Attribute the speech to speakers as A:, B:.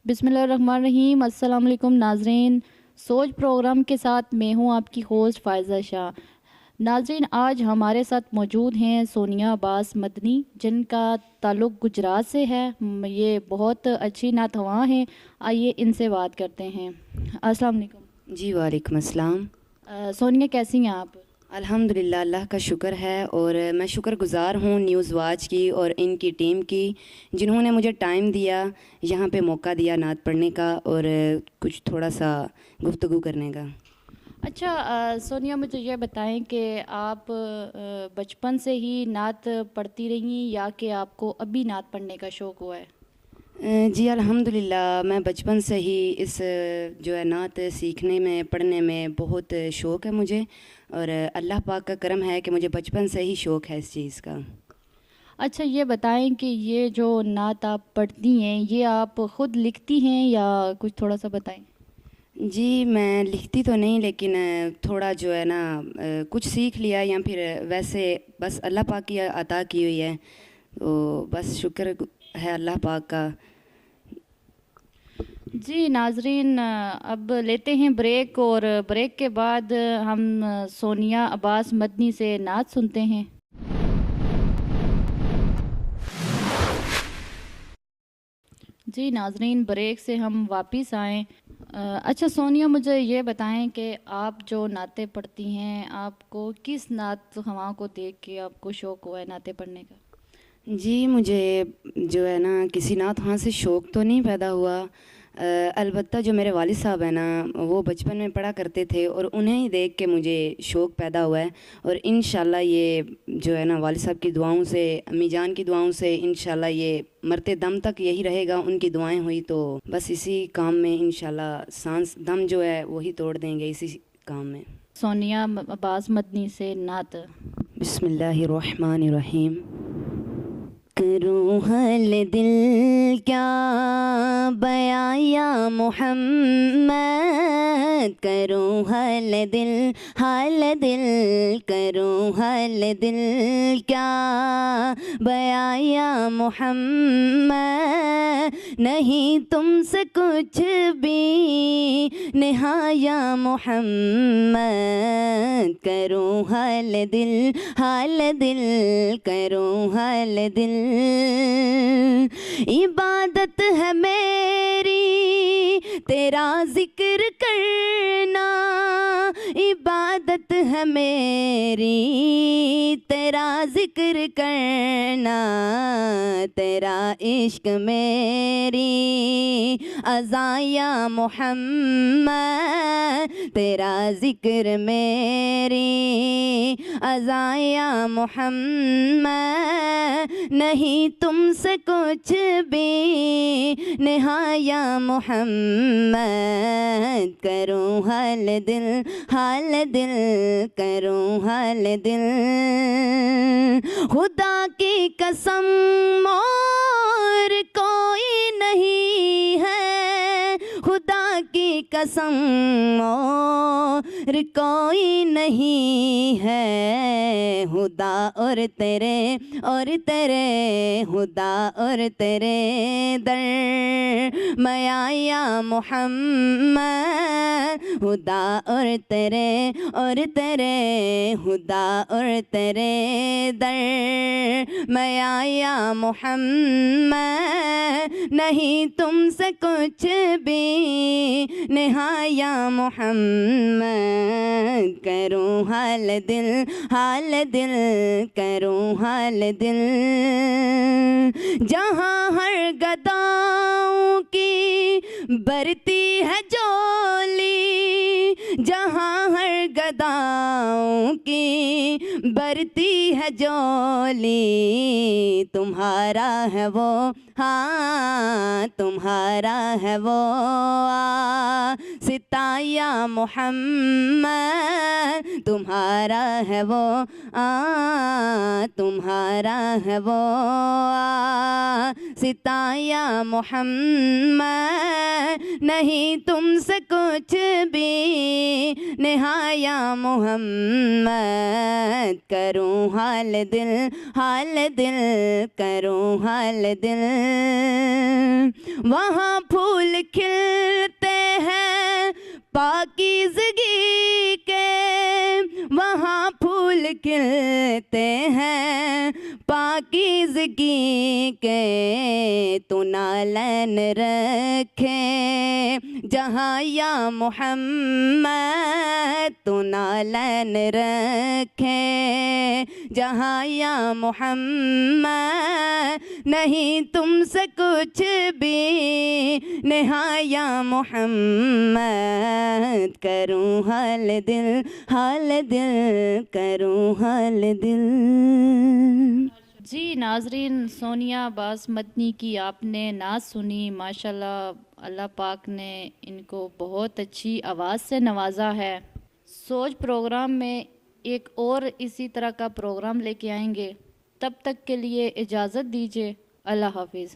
A: बिस्मिल्लाहिर्रहमानिर्रहीम। अस्सलाम वालेकुम नाज़रीन, सोच प्रोग्राम के साथ मैं हूँ आपकी होस्ट फ़ायज़ा शाह। नाज़रीन, आज हमारे साथ मौजूद हैं सोनिया अब्बास मदनी, जिनका ताल्लुक़ गुजरात से है। ये बहुत अच्छी नातवां हैं। आइए इनसे बात करते हैं। अस्सलाम वालेकुम।
B: जी वालेकुम अस्सलाम।
A: सोनिया, कैसी हैं आप?
B: अल्हम्दुलिल्लाह, अल्लाह का शुक्र है और मैं शुक्रगुज़ार हूँ न्यूज़ वाच की और इनकी टीम की, जिन्होंने मुझे टाइम दिया, यहाँ पे मौका दिया नात पढ़ने का और कुछ थोड़ा सा गुफ्तगू करने का।
A: अच्छा, सोनिया, मुझे ये बताएं कि आप बचपन से ही नात पढ़ती रही या कि आपको अभी नात पढ़ने का शौक़ हुआ है?
B: जी अल्हम्दुलिल्लाह, मैं बचपन से ही इस जो है नात सीखने में पढ़ने में बहुत शौक़ है मुझे और अल्लाह पाक का करम है कि मुझे बचपन से ही शौक़ है इस चीज़ का।
A: अच्छा, ये बताएं कि ये जो नात आप पढ़ती हैं, ये आप ख़ुद लिखती हैं या कुछ थोड़ा सा बताएं।
B: जी, मैं लिखती तो नहीं लेकिन थोड़ा जो है ना कुछ सीख लिया या फिर वैसे बस अल्लाह पाक की अता की हुई है, तो बस शुक्र है अल्लाह पाक का।
A: जी नाजरीन, अब लेते हैं ब्रेक और ब्रेक के बाद हम सोनिया अब्बास मदनी से नात सुनते हैं। जी नाजरीन, ब्रेक से हम वापस आए। अच्छा सोनिया, मुझे ये बताएं कि आप जो नाते पढ़ती हैं, आपको किस नात ख़वां को देख के आपको शौक़ हुआ है नाते पढ़ने का?
B: जी, मुझे जो है ना किसी नात ख़वां से शौक़ तो नहीं पैदा हुआ। अलबत्ता जो मेरे वालिद साहब हैं ना, वो बचपन में पढ़ा करते थे और उन्हें ही देख के मुझे शौक़ पैदा हुआ है और इंशाल्लाह ये जो है ना वालिद साहब की दुआओं से, अम्मी जान की दुआओं से इंशाल्लाह ये मरते दम तक यही रहेगा। उनकी दुआएं हुई तो बस इसी काम में इंशाल्लाह सांस दम जो है वही तोड़ देंगे इसी काम में।
A: सोनिया अब्बास मदनी से नात।
B: बिस्मिल्लाहिर्रहमानिर्रहीम। करूँ हाल दिल क्या बयां या मोहम्मद, करूँ हाल दिल करूँ हाल दिल क्या बयां या मोहम्मद, नहीं तुमसे कुछ भी निहाया मोहम्मद, करूँ हाल दिल करूँ हाल दिल। इबादत है मेरी तेरा जिक्र करना, इबादत है मेरी तेरा जिक्र करना, तेरा इश्क मेरी अज़ाया मोहम्मद, तेरा जिक्र मेरी अज़ाया मोहम्मद, नहीं तुमसे कुछ भी निहाया मोहम्मद, करूँ हाल दिल करूँ हाल दिल। खुदा की कसम और कोई नहीं है, खुदा की कसम और कोई नहीं है, खुदा और तेरे खुदा और तेरे दर मैं आया मोहम्मद, खुदा और तेरे खुदा और तेरे दर मैं आया मोहम्मद, नहीं तुमसे कुछ भी निहाया मोहम्मद, करूँ हाल दिल करूँ हाल दिल। जहाँ हर गदाओं की बरती है जोली, जहाँ हर गदाओं की बरती है जोली, तुम्हारा है वो, हाँ तुम्हारा है वो सिताया मोहम्मद तुम्हारा है वो तुम्हारा है वो सिताया मोहम्मद नहीं तुमसे कुछ भी निहाया मोहम्मद करूँ हाल दिल करूँ हाल दिल वहाँ फूल खिलते हैं पाकीज़गी के वहाँ फूल खिलते हैं पाकीज़गी के तू नालन रखे जहाँ या मोहम्मद तू नालन रखे जहाँ या मोहम्मद नहीं तुमसे कुछ भी निहाया मोहम्मद करूँ हाल दिल करूँ हाल दिल।
A: जी नाजरीन, सोनिया अब्बास मदनी की आपने नात सुनी। माशाल्लाह अल्लाह पाक ने इनको बहुत अच्छी आवाज़ से नवाजा है। सोच प्रोग्राम में एक और इसी तरह का प्रोग्राम लेके आएंगे। तब तक के लिए इजाज़त दीजिए। अल्लाह हाफिज़।